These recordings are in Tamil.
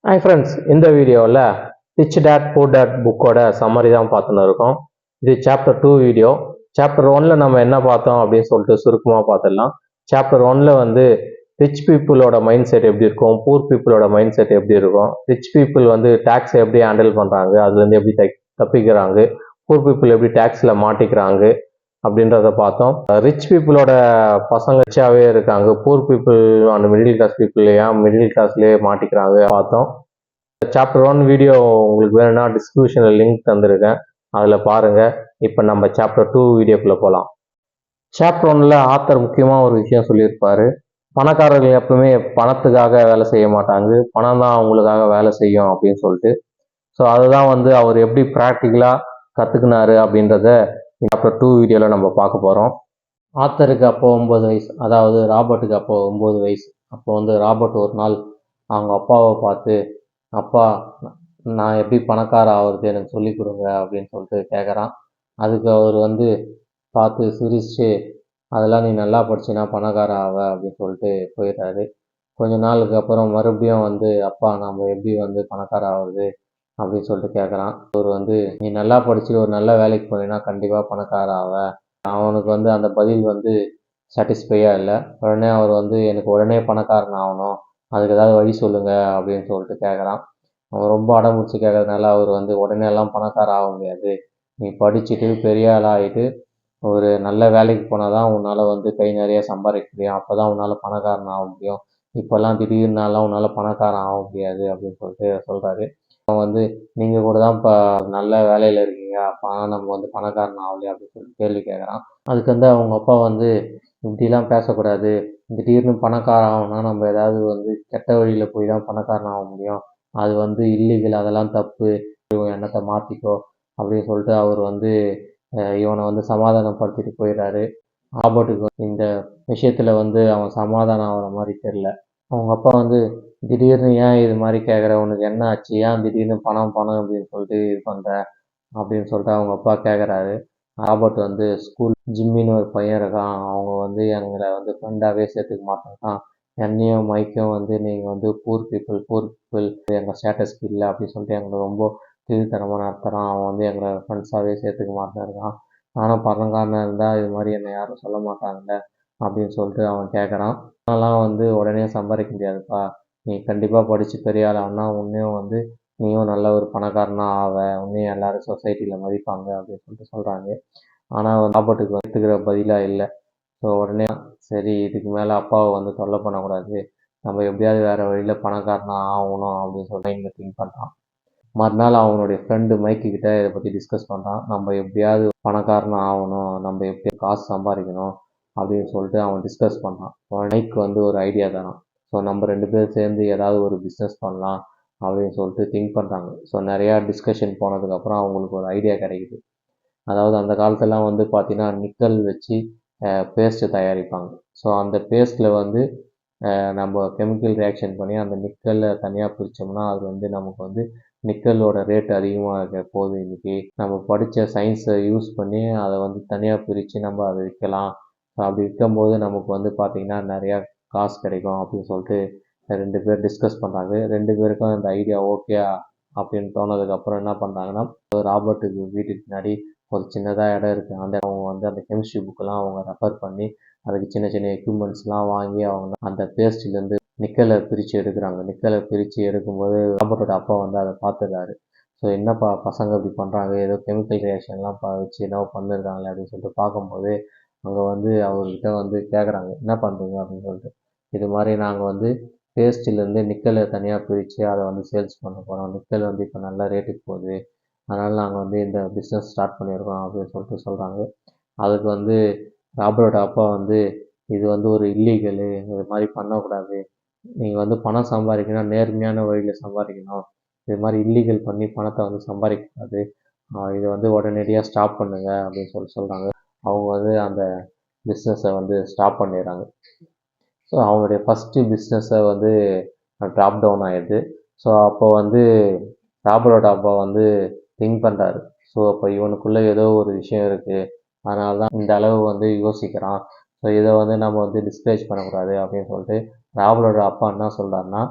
ஹாய் ஃப்ரெண்ட்ஸ், இந்த வீடியோவில் ரிச் டேட் புவர் டேட் புக்கோட சம்மரி தான் பார்த்துன்னு இருக்கோம். இது சாப்டர் 2 வீடியோ. சாப்டர் 1ல் நம்ம என்ன பார்த்தோம் அப்படின்னு சொல்லிட்டு சுருக்கமாக பார்த்துடலாம். சாப்டர் 1ல் வந்து ரிச் பீப்புளோட மைண்ட் செட் எப்படி இருக்கும், பூர் பீப்புளோட மைண்ட் செட் எப்படி இருக்கும், ரிச் பீப்புள் வந்து டேக்ஸை எப்படி ஹேண்டில் பண்ணுறாங்க, அதுலேருந்து எப்படி தப்பிக்கிறாங்க, பூர் பீப்புள் எப்படி டேக்ஸில் மாட்டிக்கிறாங்க அப்படின்றத பார்த்தோம். ரிச் பீப்புளோட பசங்க ரிச்சாகவே இருக்காங்க, பூர் பீப்புள் அந்த மிடில் கிளாஸ் பீப்புள் ஏன் மிடில் கிளாஸ்லேயே மாட்டிக்கிறாங்க பார்த்தோம். சாப்டர் 1 வீடியோ உங்களுக்கு வேணும்னா டிஸ்கிரிப்ஷனில் லிங்க் தந்திருக்கேன், அதில் பாருங்கள். இப்போ நம்ம சாப்டர் 2 வீடியோக்குள்ளே போகலாம். சாப்டர் 1ல் ஆத்தர் முக்கியமாக ஒரு விஷயம் சொல்லியிருப்பார். பணக்காரர்கள் எப்பவுமே பணத்துக்காக வேலை செய்ய மாட்டாங்க, பணம் தான் அவங்களுக்காக வேலை செய்யும் அப்படின்னு சொல்லிட்டு. ஸோ அதுதான் வந்து அவர் எப்படி ப்ராக்டிக்கலாக கற்றுக்கினாரு அப்படின்றத சாப்டர் 2 வீடியோவில் நம்ம பார்க்க போகிறோம். ஆத்தருக்கு அப்போ 9 வயசு, அதாவது ராபர்ட்டுக்கு அப்போ 9 வயசு. அப்போ வந்து ராபர்ட் ஒரு நாள் அவங்க அப்பாவை பார்த்து, அப்பா நான் எப்படி பணக்கார ஆகிறது எனக்கு சொல்லி கொடுங்க அப்படின்னு சொல்லிட்டு கேட்குறான். அதுக்கு அவர் வந்து பார்த்து சிரிச்சு, அதெல்லாம் நீ நல்லா படிச்சின்னா பணக்கார ஆவ அப்படின்னு சொல்லிட்டு போயிடுறாரு. கொஞ்ச நாளுக்கு அப்புறம் மறுபடியும் வந்து, அப்பா நம்ம எப்படி வந்து பணக்கார ஆகுறது அப்படின்னு சொல்லிட்டு கேட்குறான். அவர் வந்து நீ நல்லா படித்து ஒரு நல்ல வேலைக்கு போனீங்கன்னா கண்டிப்பாக பணக்கார ஆவ. அவனுக்கு வந்து அந்த பதில் வந்து சாட்டிஸ்ஃபையாக இல்லை. உடனே அவர் வந்து எனக்கு உடனே பணக்காரன் ஆகணும், அதுக்கு ஏதாவது வழி சொல்லுங்கள் அப்படின்னு சொல்லிட்டு கேட்குறான். அவன் ரொம்ப அடம்பிடிச்சி கேட்கறதுனால அவர் வந்து உடனே எல்லாம் பணக்காரன் ஆக முடியாது, நீ படிச்சுட்டு பெரிய ஆளாக ஆகிட்டு ஒரு நல்ல வேலைக்கு போனால் தான் உன்னால் வந்து கை நிறைய சம்பாதிக்க முடியும், அப்போ தான் உன்னால் பணக்காரன் ஆக முடியும், இப்போல்லாம் திடீர்னாலாம் உன்னால் பணக்காரன் ஆக முடியாது அப்படின்னு சொல்லிட்டு சொல்கிறாரு. அவன் வந்து நீங்கள் கூட தான் இப்போ நல்ல வேலையில் இருக்கீங்க, அப்போ நம்ம வந்து பணக்காரன் ஆகலையா அப்படின்னு சொல்லிட்டு கேள்வி கேட்குறான். அதுக்கு வந்து அவங்க அப்பா வந்து இப்படிலாம் பேசக்கூடாது, திடீர்னு பணக்காரன் ஆகணும்னா நம்ம ஏதாவது வந்து கெட்ட வழியில் போய் தான் பணக்காரன் ஆக முடியும், அது வந்து இல்லீகல், அதெல்லாம் தப்பு, எண்ணத்தை மாற்றிக்கோ அப்படின்னு சொல்லிட்டு அவர் வந்து இவனை வந்து சமாதானப்படுத்திட்டு போயிடுறாரு. ராபர்ட்டுக்கு இந்த விஷயத்தில் வந்து அவன் சமாதானம் ஆகிற மாதிரி தெரில. அவங்க அப்பா வந்து திடீர்னு ஏன் இது மாதிரி கேட்குற, உனக்கு என்ன ஆச்சு, ஏன் திடீர்னு பணம் பணம் அப்படின்னு சொல்லிட்டு இது பண்ணுற அப்படின்னு சொல்லிட்டு அவங்க அப்பா கேட்குறாரு. ராபர்ட் வந்து ஸ்கூல் ஜிம்மின்னு ஒரு பையன் இருக்கான், அவங்க வந்து எங்களை வந்து ஃப்ரெண்டாகவே சேர்த்துக்க மாட்டேங்கிறான், என்னையும் மைக்கும் வந்து நீங்கள் வந்து பூர் பீப்புள் எங்கள் ஸ்டேட்டஸ்க்கு இல்லை அப்படின்னு சொல்லிட்டு எங்களை ரொம்ப கீழ்த்தனமாக நடத்துகிறான், அவன் வந்து எங்களை ஃப்ரெண்ட்ஸாகவே சேர்த்துக்க மாட்டேங்கிறான், நானும் பணக்காரனாக இருந்தால் இது மாதிரி என்னை யாரும் சொல்ல மாட்டாங்கல்ல அப்படின்னு சொல்லிட்டு அவன் கேட்குறான். அதெல்லாம் வந்து உடனே சம்பாதிக்க முடியாதுப்பா, நீ கண்டிப்பாக படித்து பெரிய ஆள் ஆனால் உன்னையும் வந்து நீயும் நல்ல ஒரு பணக்காரனாக ஆவ, உன்னையும் எல்லோரும் சொசைட்டியில் மதிப்பாங்க அப்படின்னு சொல்லிட்டு சொல்கிறாங்க. ஆனால் ராபர்ட்டுக்கு எடுத்துக்கிற பதிலாக இல்லை. ஸோ உடனே சரி, இதுக்கு மேலே அப்பாவை வந்து தொல்லை பண்ணக்கூடாது, நம்ம எப்படியாவது வேறு வழியில் பணக்காரனாக ஆகணும் அப்படின்னு சொல்லி மைண்டில் திங்க் பண்ணுறான். மறுநாள் அவனுடைய ஃப்ரெண்டு மைக்கு கிட்ட இதை பற்றி டிஸ்கஸ் பண்ணுறான். நம்ம எப்படியாவது பணக்காரனாக ஆகணும், நம்ம எப்படி காசு சம்பாதிக்கணும் அப்படின்னு சொல்லிட்டு அவன் டிஸ்கஸ் பண்ணுறான். மைக்கு வந்து ஒரு ஐடியா தரான். ஸோ நம்ம 2 பேர் சேர்ந்து ஏதாவது ஒரு பிஸ்னஸ் பண்ணலாம் அப்படின்னு சொல்லிட்டு திங்க் பண்ணுறாங்க. ஸோ நிறையா டிஸ்கஷன் போனதுக்கப்புறம் அவங்களுக்கு ஒரு ஐடியா கிடைக்குது. அதாவது அந்த காலத்துலலாம் வந்து பார்த்திங்கன்னா நிக்கல் வச்சு பேஸ்ட்டு தயாரிப்பாங்க. ஸோ அந்த பேஸ்ட்டில் வந்து நம்ம கெமிக்கல் ரியாக்ஷன் பண்ணி அந்த நிக்கலை தனியாக பிரித்தோம்னா அது வந்து நமக்கு வந்து நிக்கலோட ரேட் அதிகமாக இருக்க போகுது, இன்றைக்கி நம்ம படித்த சயின்ஸை யூஸ் பண்ணி அதை வந்து தனியாக பிரித்து நம்ம அதை விற்கலாம், அப்படி விற்கும்போது நமக்கு வந்து பார்த்திங்கன்னா நிறையா காசு கிடைக்கும் அப்படின்னு சொல்லிட்டு 2 பேர் டிஸ்கஸ் பண்ணுறாங்க. 2 பேருக்கும் அந்த ஐடியா ஓகே அப்படின்னு தோணதுக்கப்புறம் என்ன பண்ணுறாங்கன்னா, ராபர்ட்டுக்கு வீட்டுக்கு பின்னாடி ஒரு சின்னதாக இடம் இருக்குது, அவங்க வந்து அந்த கெமிஸ்ட்ரி புக்கெல்லாம் அவங்க ரெஃபர் பண்ணி அதுக்கு சின்ன சின்ன எக்யூப்மெண்ட்ஸ்லாம் வாங்கி அவங்க அந்த பேஸ்ட்லேருந்து நிக்கலை பிரித்து எடுக்கிறாங்க. நிக்கலை பிரித்து எடுக்கும்போது ராபர்ட்டோட அப்பா வந்து அதை பார்த்துடுறாரு. ஸோ என்னப்பா பசங்க இப்படி பண்ணுறாங்க, ஏதோ கெமிக்கல் ரியாக்ஷன்லாம் வச்சு என்னவோ பண்ணிருக்காங்களே அப்படின்னு சொல்லிட்டு பார்க்கும்போது அங்கே வந்து அவர்கிட்ட வந்து கேட்குறாங்க, என்ன பண்ணுறீங்க அப்படின்னு சொல்லிட்டு. இது மாதிரி நாங்கள் வந்து பேஸ்ட்டிலேருந்து நிக்கலை தனியாக பிரித்து அதை வந்து சேல்ஸ் பண்ண போகிறோம், நிக்கல் வந்து இப்போ நல்ல ரேட்டுக்கு போகுது, அதனால் நாங்கள் வந்து இந்த பிஸ்னஸ் ஸ்டார்ட் பண்ணியிருக்கோம் அப்படின்னு சொல்லிட்டு சொல்கிறாங்க. அதுக்கு வந்து ராபர்ட்டோட அப்பா வந்து இது வந்து ஒரு இல்லீகலு, இது மாதிரி பண்ணக்கூடாது, நீங்கள் வந்து பணம் சம்பாதிக்கணும் நேர்மையான வழியில் சம்பாதிக்கணும், இது மாதிரி இல்லீகல் பண்ணி பணத்தை வந்து சம்பாதிக்கக்கூடாது, இதை வந்து உடனடியாக ஸ்டாப் பண்ணுங்க அப்படின்னு சொல்கிறாங்க. அவங்க வந்து அந்த பிஸ்னஸை வந்து ஸ்டாப் பண்ணிடுறாங்க. ஸோ அவங்களுடைய ஃபஸ்ட்டு பிஸ்னஸை வந்து ட்ராப் டவுன் ஆகிடுது. ஸோ அப்போ வந்து ராபர்ட்டோட அப்பா வந்து திங்க் பண்ணுறாரு, ஸோ அப்போ இவனுக்குள்ளே ஏதோ ஒரு விஷயம் இருக்குது, அதனால தான் இந்த அளவு வந்து யோசிக்கிறான், ஸோ இதை வந்து நம்ம வந்து டிஸ்கரேஜ் பண்ணக்கூடாது அப்படின்னு சொல்லிட்டு ராபர்ட்டோட அப்பா என்ன சொல்கிறாருன்னா,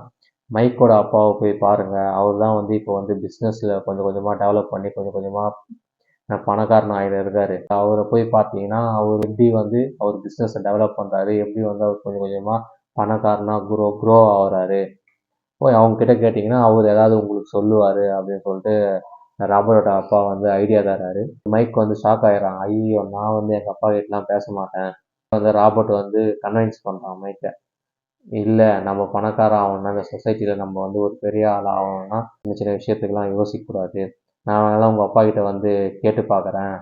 மைக்கோட அப்பாவை போய் பாருங்கள், அவர் தான் வந்து இப்போ வந்து பிஸ்னஸில் கொஞ்சம் கொஞ்சமாக டெவலப் பண்ணி கொஞ்சம் கொஞ்சமாக பணக்காரன் ஆகிட்டு இருக்காரு. அவரை போய் பார்த்தீங்கன்னா அவர் எப்படி வந்து அவர் பிஸ்னஸை டெவலப் பண்ணுறாரு, எப்படி வந்து அவர் கொஞ்சம் கொஞ்சமாக பணக்காரனாக க்ரோ ஆகுறாரு. போய் அவங்க கிட்ட கேட்டிங்கன்னா அவர் ஏதாவது உங்களுக்கு சொல்லுவார் அப்படின்னு சொல்லிட்டு ராபர்ட்டோட அப்பா வந்து ஐடியா தராரு. மைக் வந்து ஷாக் ஆயிடுறான். ஐயோ, நான் வந்து எங்கள் அப்பா கிட்டலாம் பேச மாட்டேன். வந்து ராபர்ட் வந்து கன்வின்ஸ் பண்ணுறான் மைக்கை. இல்லை, நம்ம பணக்காரன் ஆகணும்னா இந்த சொசைட்டியில் நம்ம வந்து ஒரு பெரிய ஆள் ஆகணும்னா சின்ன சின்ன விஷயத்துக்கெல்லாம் யோசிக்கக்கூடாது. நான் வேணாலும் உங்கள் அப்பா கிட்ட வந்து கேட்டு பார்க்குறேன்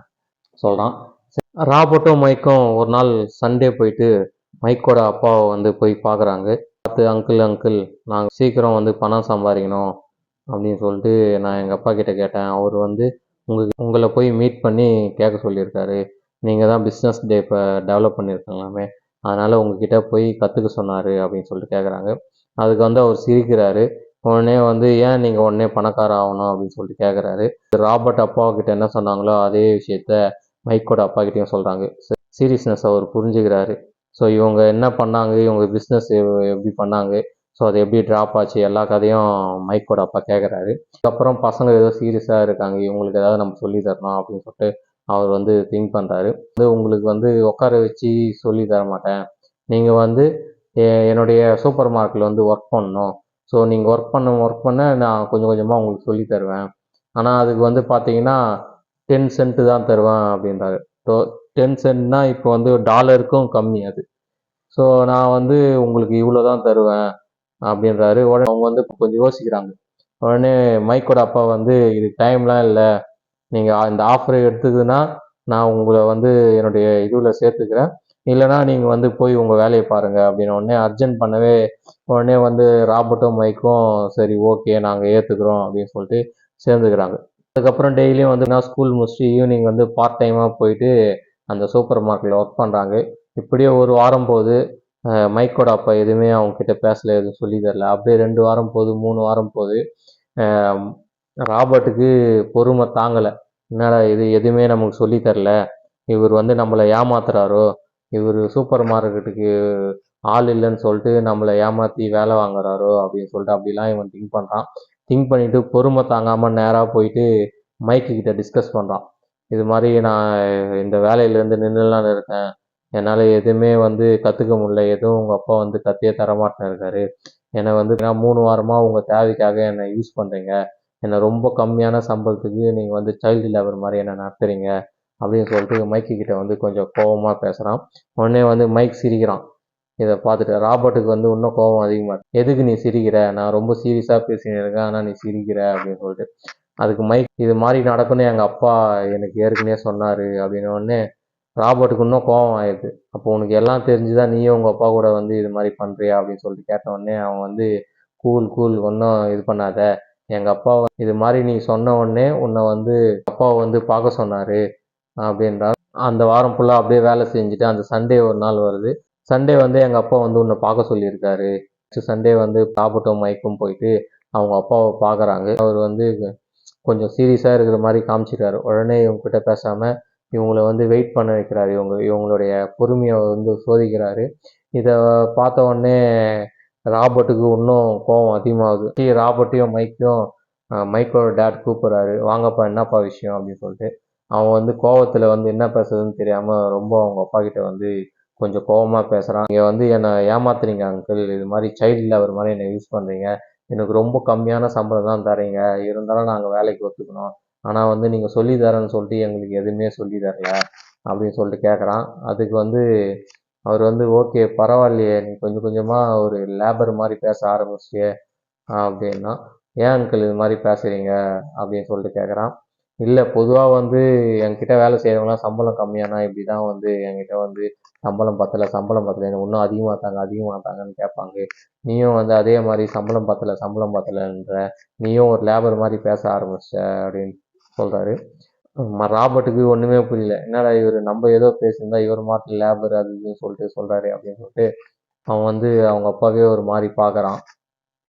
சொல்கிறான். ராபர்ட்டும் மைக்கும் ஒரு நாள் சண்டே போயிட்டு மைக்கோட அப்பாவை வந்து போய் பார்க்குறாங்க. பார்த்து அங்கிள் நாங்கள் சீக்கிரம் வந்து பணம் சம்பாதிக்கணும் அப்படின்னு சொல்லிட்டு நான் எங்கள் அப்பா கிட்ட கேட்டேன். அவர் வந்து உங்களை போய் மீட் பண்ணி கேட்க சொல்லியிருக்காரு. நீங்கள் தான் பிஸ்னஸ் டே இப்போ டெவலப் பண்ணியிருக்கீங்களாமே, அதனால் உங்ககிட்ட போய் கற்றுக்க சொன்னார் அப்படின்னு சொல்லிட்டு கேட்குறாங்க. அதுக்கு வந்து அவர் சிரிக்கிறாரு. உடனே வந்து ஏன் நீங்கள் உடனே பணக்காரன் ஆகணும் அப்படின்னு சொல்லிட்டு கேட்குறாரு. ராபர்ட் அப்பாக்கிட்ட என்ன சொன்னாங்களோ அதே விஷயத்த மைக்கோட அப்பா கிட்டேயும் சொல்கிறாங்க. சீரியஸ்னஸ் அவர் புரிஞ்சுக்கிறாரு. ஸோ இவங்க என்ன பண்ணாங்க, இவங்க பிஸ்னஸ் எப்படி பண்ணாங்க, ஸோ அது எப்படி ட்ராப் ஆச்சு, எல்லா கதையும் மைக்கோட அப்பா கேட்குறாரு. அதுக்கப்புறம் பசங்க ஏதோ சீரியஸாக இருக்காங்க, இவங்களுக்கு ஏதாவது நம்ம சொல்லி தரணும் அப்படின்னு சொல்லிட்டு அவர் வந்து திங்க் பண்ணுறாரு. வந்து உங்களுக்கு வந்து உட்கார வச்சு சொல்லி தர மாட்டேன், நீங்கள் வந்து என்னுடைய சூப்பர் மார்க்கெட்டில் வந்து ஒர்க் பண்ணணும். ஸோ நீங்கள் ஒர்க் பண்ண நான் கொஞ்சம் கொஞ்சமாக உங்களுக்கு சொல்லி தருவேன். ஆனால் அதுக்கு வந்து பார்த்தீங்கன்னா 10 சென்ட்டு தான் தருவேன் அப்படின்றாரு. ஸோ 10 சென்ட்னா இப்போ வந்து டாலருக்கும் கம்மி அது. ஸோ நான் வந்து உங்களுக்கு இவ்வளோ தான் தருவேன் அப்படின்றாரு. உடனே அவங்க வந்து கொஞ்சம் யோசிக்கிறாங்க. உடனே மைக்கோட அப்பா வந்து இதுக்கு டைம்லாம் இல்லை, நீங்கள் இந்த ஆஃபரை எடுத்துக்குன்னா நான் உங்களை வந்து என்னுடைய இதுவில் சேர்த்துக்கிறேன், இல்லைனா நீங்கள் வந்து போய் உங்கள் வேலையை பாருங்கள் அப்படின்னு உடனே அர்ஜென்ட் பண்ணவே உடனே வந்து ராபர்ட்டும் மைக்கும் சரி ஓகே நாங்கள் ஏற்றுக்குறோம் அப்படின்னு சொல்லிட்டு சேர்ந்துக்கிறாங்க. அதுக்கப்புறம் டெய்லியும் வந்து நான் ஸ்கூல் முடிச்சுட்டு ஈவினிங் வந்து பார்ட் டைமாக போயிட்டு அந்த சூப்பர் மார்க்கெட்டில் ஒர்க் பண்ணுறாங்க. இப்படியே ஒரு வாரம் போகுது. மைக்கோட அப்பா எதுவுமே அவங்கக்கிட்ட பேசல, எதுவும் சொல்லி தரல. அப்படியே 2 வாரம் போகுது, 3 வாரம் போகுது. ராபர்ட்டுக்கு பொறுமை தாங்கலை. என்னடா இது, எதுவுமே நமக்கு சொல்லி தரல, இவர் வந்து நம்மளை ஏமாத்துறாரோ, இவர் சூப்பர் மார்க்கெட்டுக்கு ஆள் இல்லைன்னு சொல்லிட்டு நம்மளை ஏமாற்றி வேலை வாங்குறாரோ அப்படின்னு சொல்லிட்டு அப்படிலாம் இவன் திங்க் பண்ணுறான். திங்க் பண்ணிவிட்டு பொறுமை தாங்காமல் நேராக போயிட்டு மைக்கு கிட்ட டிஸ்கஸ் பண்ணுறான். இது மாதிரி நான் இந்த வேலையிலேருந்து நின்றுலான்னு இருக்கேன், என்னால் எதுவுமே வந்து கற்றுக்க முடியல, எதுவும் உங்கள் அப்பா வந்து கத்தியே தரமாட்டேன்னு இருக்காரு, என்னை வந்து 3 வாரமாக உங்கள் தேவைக்காக என்னை யூஸ் பண்ணுறீங்க, என்னை ரொம்ப கம்மியான சம்பளத்துக்கு நீங்கள் வந்து சைல்டு லேபர் மாதிரி என்னை நடத்துகிறீங்க அப்படின்னு சொல்லிட்டு மைக்கு கிட்ட வந்து கொஞ்சம் கோபமாக பேசுகிறான். உடனே வந்து மைக் சிரிக்கிறான். இதை பார்த்துட்டு ராபர்ட்டுக்கு வந்து இன்னும் கோபம் அதிகமாக, எதுக்கு நீ சிரிக்கிற, நான் ரொம்ப சீரியஸாக பேசின்னு இருக்கேன் ஆனால் நீ சிரிக்கிற அப்படின்னு சொல்லிட்டு. அதுக்கு மைக் இது மாதிரி நடக்குன்னு எங்கள் அப்பா எனக்கு ஏற்கனவே சொன்னார் அப்படின்னோடனே ராபர்ட்டுக்கு இன்னும் கோபம் ஆயிடுது. அப்போ உனக்கு எல்லாம் தெரிஞ்சுதான் நீயும் உங்கள் அப்பா கூட வந்து இது மாதிரி பண்ணுறியா அப்படின்னு சொல்லிட்டு கேட்டவுடனே அவன் வந்து கூல் ஒன்றும் இது பண்ணாத, எங்கள் அப்பா இது மாதிரி நீ சொன்ன உடனே உன்னை வந்து அப்பாவை வந்து பார்க்க சொன்னார் அப்படின்றார். அந்த வாரம் ஃபுல்லாக அப்படியே வேலை செஞ்சுட்டு அந்த சண்டே ஒரு நாள் வருது. சண்டே வந்து எங்கள் அப்பா வந்து உன்னை பார்க்க சொல்லியிருக்காரு. சண்டே வந்து ராபர்ட்டும் மைக்கும் போயிட்டு அவங்க அப்பாவை பார்க்குறாங்க. அவர் வந்து கொஞ்சம் சீரியஸாக இருக்கிற மாதிரி காமிச்சிட்டாரு. உடனே இவங்ககிட்ட பேசாமல் இவங்கள வந்து வெயிட் பண்ண வைக்கிறாரு. இவங்களுடைய பொறுமையை வந்து சோதிக்கிறாரு. இதை பார்த்த உடனே ராபர்ட்டுக்கு இன்னும் கோபம் அதிகமாகுது. ராபர்ட்டையும் மைக்கோட டேட் கூப்பிட்றாரு, வாங்கப்பா என்னப்பா விஷயம் அப்படின்னு சொல்லிட்டு. அவன் வந்து கோவத்தில் வந்து என்ன பேசுறதுன்னு தெரியாமல் ரொம்ப அவங்க அப்பா கிட்ட வந்து கொஞ்சம் கோபமாக பேசுகிறான். நீங்கள் வந்து என்னை ஏமாத்துறீங்க அங்கிள், இது மாதிரி சைல்டு லேபர் மாதிரி என்னை யூஸ் பண்ணுறீங்க, எனக்கு ரொம்ப கம்மியான சம்பளம் தான் தரீங்க, இருந்தாலும் நாங்கள் வேலைக்கு ஒத்துக்கணும், ஆனால் வந்து நீங்கள் சொல்லி தரேன்னு சொல்லிட்டு எங்களுக்கு எதுவுமே சொல்லி தரல அப்படின்னு சொல்லிட்டு கேட்குறான். அதுக்கு வந்து அவர் வந்து ஓகே பரவாயில்லையே, நீ கொஞ்சம் கொஞ்சமாக ஒரு லேபர் மாதிரி பேச ஆரம்பிச்சியே அப்படின்னா, ஏன் அங்கிள் இது மாதிரி பேசுகிறீங்க அப்படின்னு சொல்லிட்டு கேட்குறான். இல்லை, பொதுவாக வந்து என்கிட்ட வேலை செய்கிறவங்களாம் சம்பளம் கம்மியானா இப்படி தான் வந்து என்கிட்ட வந்து சம்பளம் பத்தலை இன்னும் அதிகமாக தாங்கன்னு கேட்பாங்க. நீயும் வந்து அதே மாதிரி சம்பளம் பத்தலைன்ற, நீயும் ஒரு லேபர் மாதிரி பேச ஆரம்பிச்சிட்ட அப்படின்னு சொல்கிறாரு. ராபர்ட்டுக்கு ஒன்றுமே புரியல, என்னடா இவர் நம்ம ஏதோ பேசியிருந்தா இவர் மாட்டு லேபர் அது இதுன்னு சொல்லிட்டு சொல்கிறாரு அப்படின்னு சொல்லிட்டு அவன் வந்து அவங்க அப்பாவே ஒரு மாதிரி பார்க்குறான்.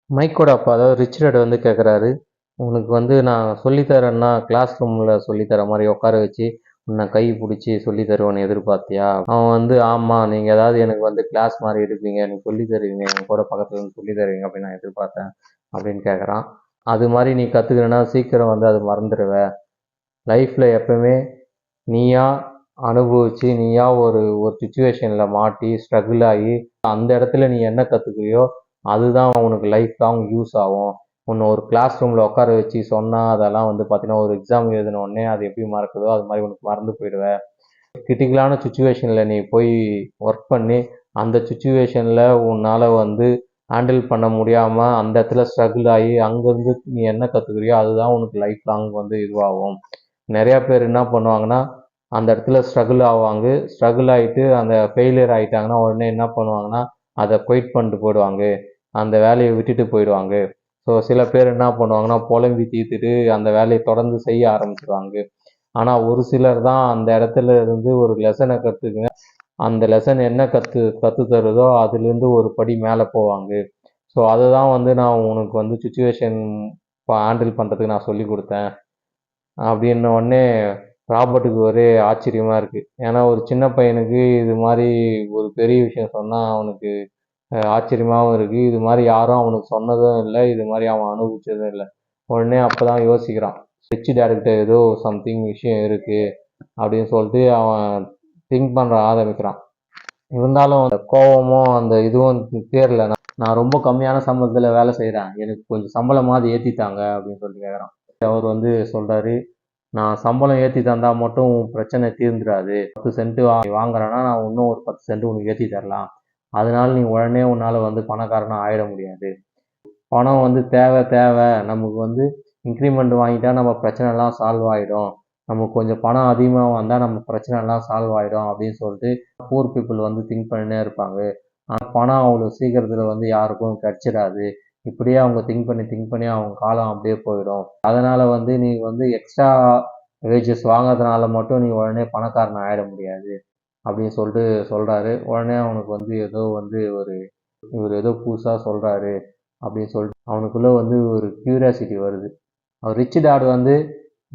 மைக்கோட அப்பா அதாவது ரிச் டேட் வந்து கேட்குறாரு, உனக்கு வந்து நான் சொல்லித்தரேன்னா கிளாஸ் ரூமில் சொல்லித்தர மாதிரி உட்கார வச்சு உன்னை கை பிடிச்சி சொல்லி தருவேன்னு எதிர்பார்த்தியா? அவன் வந்து ஆமாம், நீங்கள் ஏதாவது எனக்கு வந்து கிளாஸ் மாதிரி எடுப்பீங்க, எனக்கு சொல்லி தருவீங்க, என் கூட பக்கத்தில் இருந்து சொல்லி தருவீங்க அப்படின்னு நான் எதிர்பார்த்தேன் அப்படின்னு கேட்குறான். அது மாதிரி நீ கற்றுக்கணுன்னா சீக்கிரம் வந்து அது மறந்துடுவ. லைஃப்பில் எப்பவுமே நீயா அனுபவித்து நீயா ஒரு ஒரு சுச்சுவேஷனில் மாட்டி ஸ்ட்ரகிள் ஆகி அந்த இடத்துல நீ என்ன கற்றுக்கிறியோ அதுதான் உனக்கு லைஃப் லாங் யூஸ் ஆகும். உன்னை ஒரு கிளாஸ் ரூமில் உட்கார வச்சு சொன்னால் அதெல்லாம் வந்து பார்த்தீங்கன்னா ஒரு எக்ஸாம் எழுதின உடனே அது எப்படி மறக்குதோ அது மாதிரி உனக்கு மறந்து போயிடுவேன். கிரிட்டிக்கலான சுச்சுவேஷனில் நீ போய் ஒர்க் பண்ணி அந்த சுச்சுவேஷனில் உன்னால் வந்து ஹேண்டில் பண்ண முடியாமல் அந்த இடத்துல ஸ்ட்ரகிள் ஆகி அங்கேருந்து நீ என்ன கற்றுக்கிறியோ அதுதான் உனக்கு லைஃப் லாங் வந்து இதுவாகும். நிறையா பேர் என்ன பண்ணுவாங்கன்னா அந்த இடத்துல ஸ்ட்ரகிள் ஆகிட்டு அந்த ஃபெயிலியர் ஆகிட்டாங்கன்னா உடனே என்ன பண்ணுவாங்கன்னா அதை குயிட் பண்ணிட்டு போயிடுவாங்க, அந்த வேலையை விட்டுட்டு போயிடுவாங்க. ஸோ சில பேர் என்ன பண்ணுவாங்கன்னா புலம்பி தீர்த்துட்டு அந்த வேலையை தொடர்ந்து செய்ய ஆரம்பிச்சிடுவாங்க. ஆனால் ஒரு சிலர் தான் அந்த இடத்துல இருந்து ஒரு லெசனை கற்றுக்குங்க, அந்த லெசன் என்ன கற்று தருதோ அதுலேருந்து ஒரு படி மேலே போவாங்க. ஸோ அதை தான் வந்து நான் உனக்கு வந்து சுச்சுவேஷன் ஹேண்டில் பண்ணுறதுக்கு நான் சொல்லி கொடுத்தேன் அப்படின்ன உடனே ராபர்ட்டுக்கு ஒரே ஆச்சரியமாக இருக்குது. ஏன்னா ஒரு சின்ன பையனுக்கு இது மாதிரி ஒரு பெரிய விஷயம் சொன்னால் அவனுக்கு ஆச்சரியமாகவும் இருக்குது. இது மாதிரி யாரும் அவனுக்கு சொன்னதும் இல்லை, இது மாதிரி அவன் அனுபவிச்சதும் இல்லை. உடனே அப்போ தான் யோசிக்கிறான், ரிச் டேடுக்கிட்ட ஏதோ சம்திங் விஷயம் இருக்குது அப்படின்னு சொல்லிட்டு அவன் திங்க் பண்ணுற ஆரம்பிக்கிறான். இருந்தாலும் அந்த கோபமும் அந்த இதுவும் தேரல. நான் ரொம்ப கம்மியான சம்பளத்தில் வேலை செய்கிறேன், எனக்கு கொஞ்சம் சம்பளமாவது ஏற்றித்தாங்க அப்படின்னு சொல்லிட்டு கேட்குறான். அவர் வந்து சொல்கிறாரு, நான் சம்பளம் ஏற்றி தந்தால் மட்டும் பிரச்சனை தீர்ந்துடாது. 10 சென்ட்டு வாங்குறேன்னா நான் இன்னும் ஒரு 10 சென்ட் உனக்கு ஏற்றி தரலாம். அதனால நீ உடனே உன்னால் வந்து பணக்காரனா ஆயிட முடியாது. பணம் வந்து தேவை நமக்கு வந்து இன்க்ரிமெண்ட் வாங்கிட்டா நம்ம பிரச்சனைலாம் சால்வ் ஆகிடும், நமக்கு கொஞ்சம் பணம் அதிகமாக வந்தால் நம்ம பிரச்சனைலாம் சால்வ் ஆகிடும் அப்படின்னு சொல்லிட்டு பூர் பீப்புள் வந்து திங்க் பண்ணினே இருப்பாங்க. ஆனால் பணம் அவ்வளோ சீக்கிரத்தில் வந்து யாருக்கும் கிடச்சிடாது. இப்படியே அவங்க திங்க் பண்ணி அவங்க காலம் அப்படியே போயிடும். அதனால் வந்து நீ வந்து எக்ஸ்ட்ரா வேஜஸ் வாங்கிறதுனால மட்டும் நீ உடனே பணக்காரன் ஆகிட முடியாது அப்படின்னு சொல்லிட்டு சொல்கிறாரு. உடனே அவனுக்கு வந்து ஏதோ வந்து இவர் ஏதோ புதுசாக சொல்கிறாரு அப்படின்னு சொல்லிட்டு அவனுக்குள்ளே வந்து ஒரு க்யூரியாசிட்டி வருது. அவர் ரிச் டாட் வந்து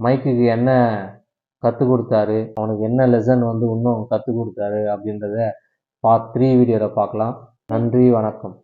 மைக்குக்கு என்ன கற்றுக் கொடுத்தாரு, அவனுக்கு என்ன லெசன் வந்து இன்னும் கற்றுக் கொடுத்தாரு அப்படின்றத பார்ட் 3 வீடியோவில் பார்க்கலாம். நன்றி, வணக்கம்.